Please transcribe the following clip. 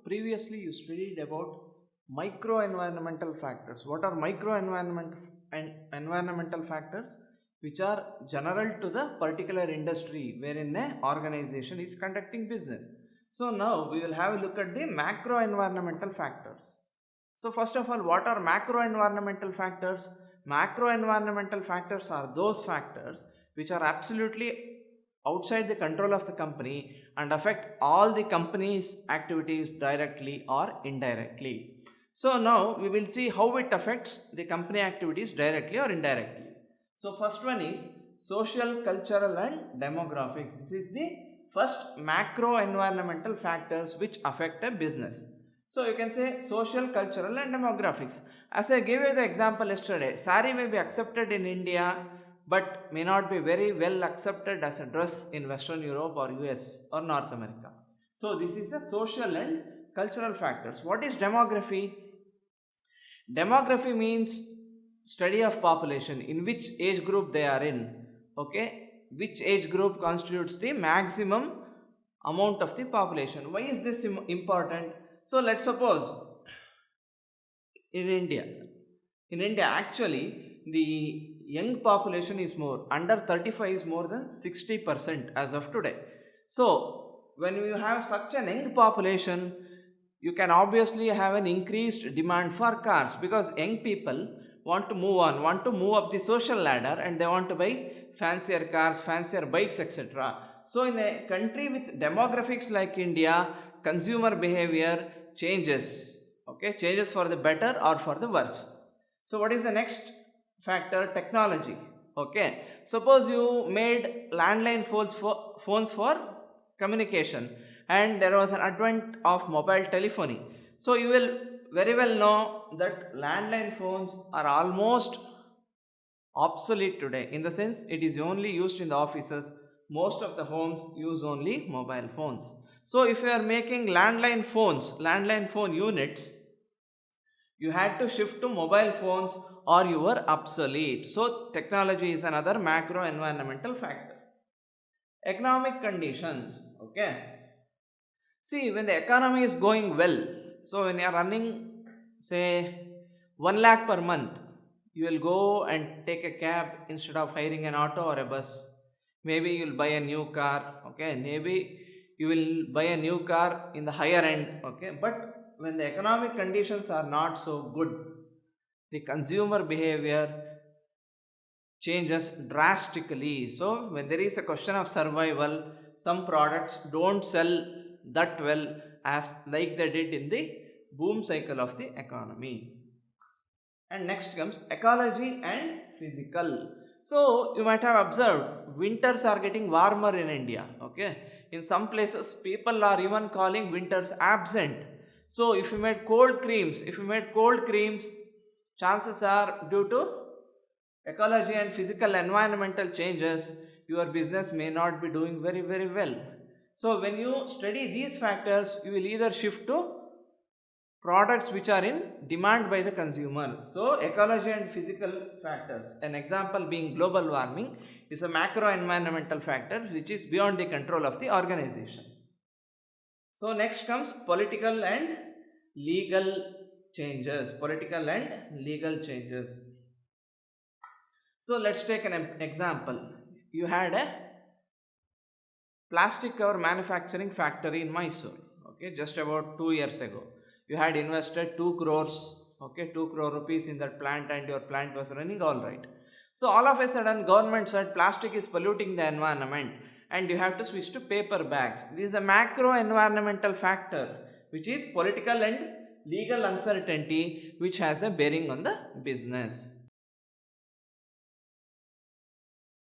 previously you studied about micro environmental factors. What are environmental factors? Which are general to the particular industry wherein an organization is conducting business. So now we will have a look at the macro environmental factors. So first of all, what are macro environmental factors? Macro environmental factors are those factors which are absolutely outside the control of the company and affect all the company's activities directly or indirectly. So now we will see how it affects the company activities directly or indirectly. So first one is social, cultural and demographics. This is the first macro environmental factors which affect a business. So you can say social, cultural and demographics. As I gave you the example yesterday, sari may be accepted in India but may not be very well accepted as a dress in Western Europe or US or North America. So this is the social and cultural factors. What is demography? Demography means study of population, in which age group they are in. Okay, which age group constitutes the maximum amount of the population. Why is this important? So let's suppose in India actually the young population is more, under 35 is more than 60% as of today. So when you have such an young population, you can obviously have an increased demand for cars, because young people want to move on, want to move up the social ladder, and they want to buy fancier cars, fancier bikes, etc. So in a country with demographics like India, consumer behavior changes, okay, changes for the better or for the worse. So what is the next factor? Technology. Okay, suppose you made landline phones for communication, and there was an advent of mobile telephony. So you will very well know that landline phones are almost obsolete today, in the sense it is only used in the offices. Most of the homes use only mobile phones. So if you are making landline phone units, you had to shift to mobile phones or you were obsolete. So technology is another macro environmental factor. Economic conditions. Okay, see, when the economy is going well, so when you are running say 1 lakh per month, you will go and take a cab instead of hiring an auto or a bus. Maybe you will buy a new car. Okay, maybe you will buy a new car in the higher end. Okay, but when the economic conditions are not so good, the consumer behavior changes drastically. So when there is a question of survival, some products don't sell that well as like they did in the boom cycle of the economy. And next comes ecology and physical. So you might have observed winters are getting warmer in India. Okay, in some places people are even calling winters absent. So if you made cold creams, chances are, due to ecology and physical environmental changes, your business may not be doing very well. So when you study these factors, you will either shift to products which are in demand by the consumer. So ecology and physical factors, an example being global warming, is a macro environmental factor which is beyond the control of the organization. So next comes political and legal changes. So let's take an example. You had a plastic cover manufacturing factory in Mysore. Okay, just about 2 years ago, you had invested 2 crores. Okay, 2 crore rupees in that plant, and your plant was running all right. So all of a sudden, government said plastic is polluting the environment, and you have to switch to paper bags. This is a macro environmental factor, which is political and legal uncertainty, which has a bearing on the business.